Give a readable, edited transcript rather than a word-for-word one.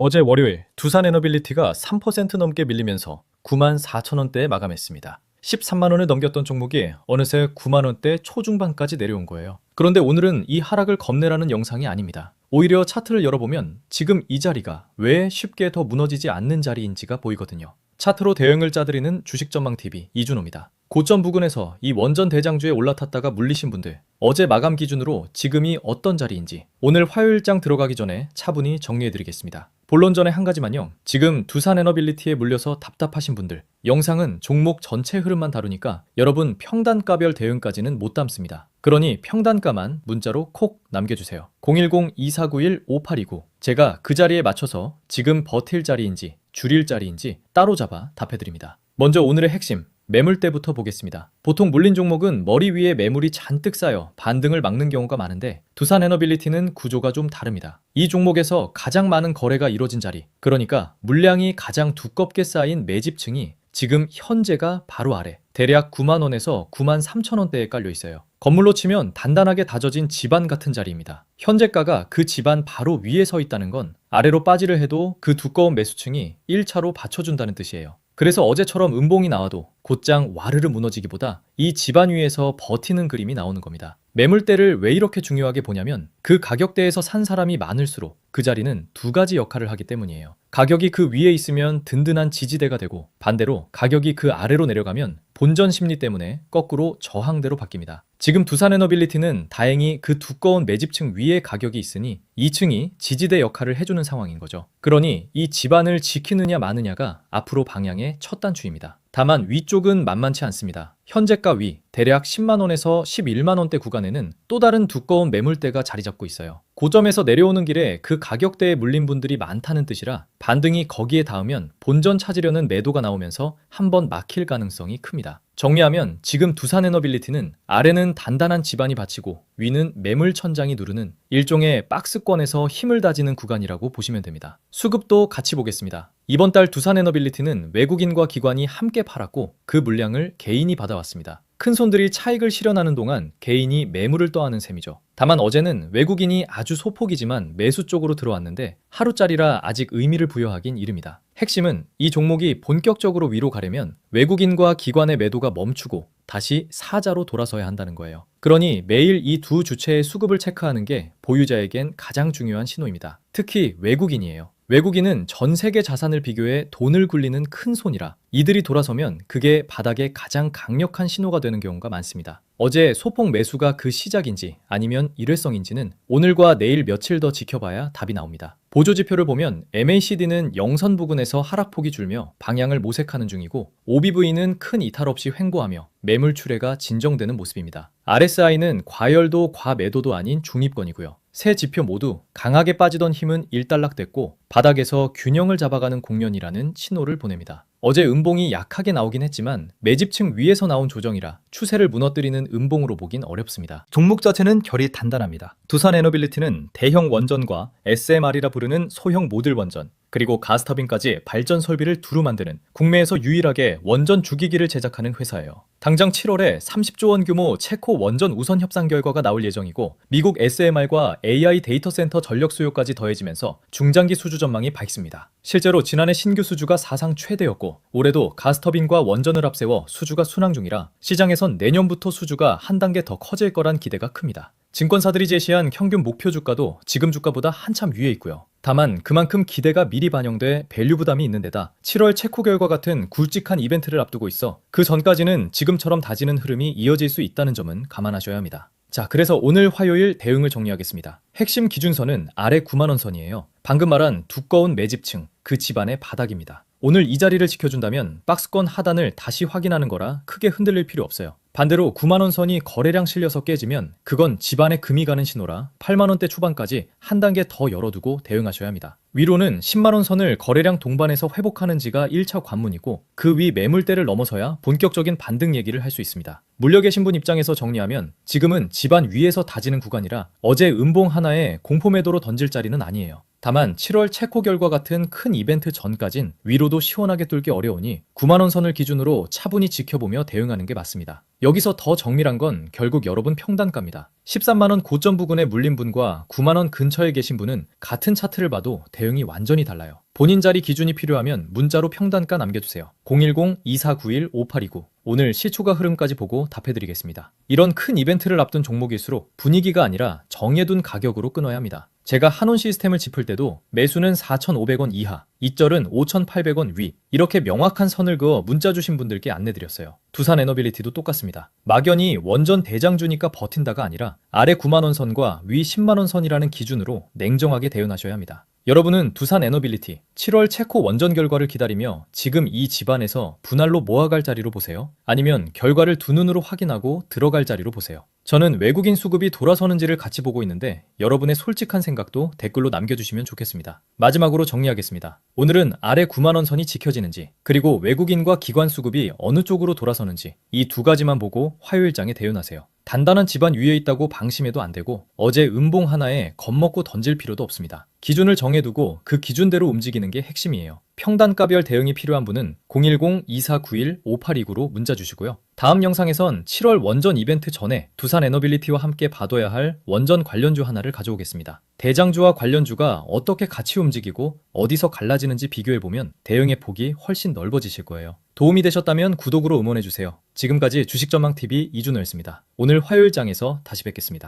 어제 월요일 두산 에너빌리티가 3% 넘게 밀리면서 9만 4천 원대에 마감했습니다. 13만 원을 넘겼던 종목이 어느새 9만 원대 초중반까지 내려온 거예요. 그런데 오늘은 이 하락을 겁내라는 영상이 아닙니다. 오히려 차트를 열어보면 지금 이 자리가 왜 쉽게 더 무너지지 않는 자리인지가 보이거든요. 차트로 대응을 짜드리는 주식전망TV 이준호입니다. 고점 부근에서 이 원전 대장주에 올라탔다가 물리신 분들, 어제 마감 기준으로 지금이 어떤 자리인지 오늘 화요일장 들어가기 전에 차분히 정리해드리겠습니다. 본론 전에 한 가지만요. 지금 두산에너빌리티에 물려서 답답하신 분들, 영상은 종목 전체 흐름만 다루니까 여러분 평단가별 대응까지는 못 담습니다. 그러니 평단가만 문자로 콕 남겨주세요. 010-2491-5829 제가 그 자리에 맞춰서 지금 버틸 자리인지 줄일 자리인지 따로 잡아 답해드립니다. 먼저 오늘의 핵심, 매물대부터 보겠습니다. 보통 물린 종목은 머리 위에 매물이 잔뜩 쌓여 반등을 막는 경우가 많은데 두산에너빌리티는 구조가 좀 다릅니다. 이 종목에서 가장 많은 거래가 이뤄진 자리, 그러니까 물량이 가장 두껍게 쌓인 매집층이 지금 현재가 바로 아래 대략 9만 원에서 9만 3천 원대에 깔려 있어요. 건물로 치면 단단하게 다져진 집안 같은 자리입니다. 현재가가 그 집안 바로 위에 서 있다는 건 아래로 빠지를 해도 그 두꺼운 매수층이 1차로 받쳐준다는 뜻이에요. 그래서 어제처럼 음봉이 나와도 곧장 와르르 무너지기보다 이 집안 위에서 버티는 그림이 나오는 겁니다. 매물대를 왜 이렇게 중요하게 보냐면 그 가격대에서 산 사람이 많을수록 그 자리는 두 가지 역할을 하기 때문이에요. 가격이 그 위에 있으면 든든한 지지대가 되고 반대로 가격이 그 아래로 내려가면 본전 심리 때문에 거꾸로 저항대로 바뀝니다. 지금 두산에너빌리티는 다행히 그 두꺼운 매집층 위에 가격이 있으니 2층이 지지대 역할을 해주는 상황인 거죠. 그러니 이 집안을 지키느냐 마느냐가 앞으로 방향의 첫 단추입니다. 다만 위쪽은 만만치 않습니다. 현재가 위 대략 10만 원에서 11만 원대 구간에는 또 다른 두꺼운 매물대가 자리 잡고 있어요. 고점에서 내려오는 길에 그 가격대에 물린 분들이 많다는 뜻이라 반등이 거기에 닿으면 본전 찾으려는 매도가 나오면서 한번 막힐 가능성이 큽니다. 정리하면 지금 두산에너빌리티는 아래는 단단한 지반이 받치고 위는 매물 천장이 누르는 일종의 박스권에서 힘을 다지는 구간이라고 보시면 됩니다. 수급도 같이 보겠습니다. 이번 달 두산에너빌리티는 외국인과 기관이 함께 팔았고 그 물량을 개인이 받아왔습니다. 큰손들이 차익을 실현하는 동안 개인이 매물을 떠하는 셈이죠. 다만 어제는 외국인이 아주 소폭이지만 매수 쪽으로 들어왔는데 하루짜리라 아직 의미를 부여하긴 이릅니다. 핵심은 이 종목이 본격적으로 위로 가려면 외국인과 기관의 매도가 멈추고 다시 사자로 돌아서야 한다는 거예요. 그러니 매일 이 두 주체의 수급을 체크하는 게 보유자에겐 가장 중요한 신호입니다. 특히 외국인이에요. 외국인은 전 세계 자산을 비교해 돈을 굴리는 큰 손이라 이들이 돌아서면 그게 바닥에 가장 강력한 신호가 되는 경우가 많습니다. 어제 소폭 매수가 그 시작인지 아니면 일회성인지는 오늘과 내일 며칠 더 지켜봐야 답이 나옵니다. 보조지표를 보면 MACD는 영선 부근에서 하락폭이 줄며 방향을 모색하는 중이고 OBV는 큰 이탈 없이 횡보하며 매물 출회가 진정되는 모습입니다. RSI는 과열도 과매도도 아닌 중립권이고요. 세 지표 모두 강하게 빠지던 힘은 일단락됐고 바닥에서 균형을 잡아가는 국면이라는 신호를 보냅니다. 어제 음봉이 약하게 나오긴 했지만 매집층 위에서 나온 조정이라 추세를 무너뜨리는 음봉으로 보긴 어렵습니다. 종목 자체는 결이 단단합니다. 두산에너빌리티는 대형 원전과 SMR이라 부르는 소형 모듈 원전, 그리고 가스터빈까지 발전 설비를 두루 만드는 국내에서 유일하게 원전 주기기를 제작하는 회사예요. 당장 7월에 30조 원 규모 체코 원전 우선 협상 결과가 나올 예정이고 미국 SMR과 AI 데이터 센터 전력 수요까지 더해지면서 중장기 수주 전망이 밝습니다. 실제로 지난해 신규 수주가 사상 최대였고 올해도 가스터빈과 원전을 앞세워 수주가 순항 중이라 시장에선 내년부터 수주가 한 단계 더 커질 거란 기대가 큽니다. 증권사들이 제시한 평균 목표 주가도 지금 주가보다 한참 위에 있고요. 다만 그만큼 기대가 미리 반영돼 밸류 부담이 있는 데다 7월 체코 결과 같은 굵직한 이벤트를 앞두고 있어 그 전까지는 지금처럼 다지는 흐름이 이어질 수 있다는 점은 감안하셔야 합니다. 자, 그래서 오늘 화요일 대응을 정리하겠습니다. 핵심 기준선은 아래 9만원 선이에요. 방금 말한 두꺼운 매집층, 그 집안의 바닥입니다. 오늘 이 자리를 지켜준다면 박스권 하단을 다시 확인하는 거라 크게 흔들릴 필요 없어요. 반대로 9만원 선이 거래량 실려서 깨지면 그건 집안에 금이 가는 신호라 8만원대 초반까지 한 단계 더 열어두고 대응하셔야 합니다. 위로는 10만원 선을 거래량 동반해서 회복하는지가 1차 관문이고 그 위 매물대를 넘어서야 본격적인 반등 얘기를 할 수 있습니다. 물려 계신 분 입장에서 정리하면 지금은 집안 위에서 다지는 구간이라 어제 음봉 하나에 공포 매도로 던질 자리는 아니에요. 다만 7월 체코 결과 같은 큰 이벤트 전까진 위로도 시원하게 뚫기 어려우니 9만 원 선을 기준으로 차분히 지켜보며 대응하는 게 맞습니다. 여기서 더 정밀한 건 결국 여러분 평단가입니다. 13만 원 고점 부근에 물린 분과 9만 원 근처에 계신 분은 같은 차트를 봐도 대응이 완전히 달라요. 본인 자리 기준이 필요하면 문자로 평단가 남겨주세요. 010-2491-5829 오늘 시초가 흐름까지 보고 답해드리겠습니다. 이런 큰 이벤트를 앞둔 종목일수록 분위기가 아니라 정해둔 가격으로 끊어야 합니다. 제가 한온 시스템을 짚을 때도 매수는 4,500원 이하, 이절은 5,800원 위 이렇게 명확한 선을 그어 문자 주신 분들께 안내드렸어요. 두산 에너빌리티도 똑같습니다. 막연히 원전 대장주니까 버틴다가 아니라 아래 9만 원 선과 위 10만 원 선이라는 기준으로 냉정하게 대응하셔야 합니다. 여러분은 두산 에너빌리티 7월 체코 원전 결과를 기다리며 지금 이 집안에서 분할로 모아갈 자리로 보세요? 아니면 결과를 두 눈으로 확인하고 들어갈 자리로 보세요? 저는 외국인 수급이 돌아서는지를 같이 보고 있는데 여러분의 솔직한 생각도 댓글로 남겨주시면 좋겠습니다. 마지막으로 정리하겠습니다. 오늘은 아래 9만 원 선이 지켜지는지 그리고 외국인과 기관 수급이 어느 쪽으로 돌아서는지 이 두 가지만 보고 화요일장에 대응하세요. 단단한 집안 위에 있다고 방심해도 안 되고 어제 음봉 하나에 겁먹고 던질 필요도 없습니다. 기준을 정해두고 그 기준대로 움직이는 게 핵심이에요. 평단가별 대응이 필요한 분은 010-2491-5829로 문자 주시고요. 다음 영상에선 7월 원전 이벤트 전에 두산 에너빌리티와 함께 봐둬야 할 원전 관련주 하나를 가져오겠습니다. 대장주와 관련주가 어떻게 같이 움직이고 어디서 갈라지는지 비교해보면 대응의 폭이 훨씬 넓어지실 거예요. 도움이 되셨다면 구독으로 응원해주세요. 지금까지 주식전망TV 이준호였습니다. 오늘 화요일장에서 다시 뵙겠습니다.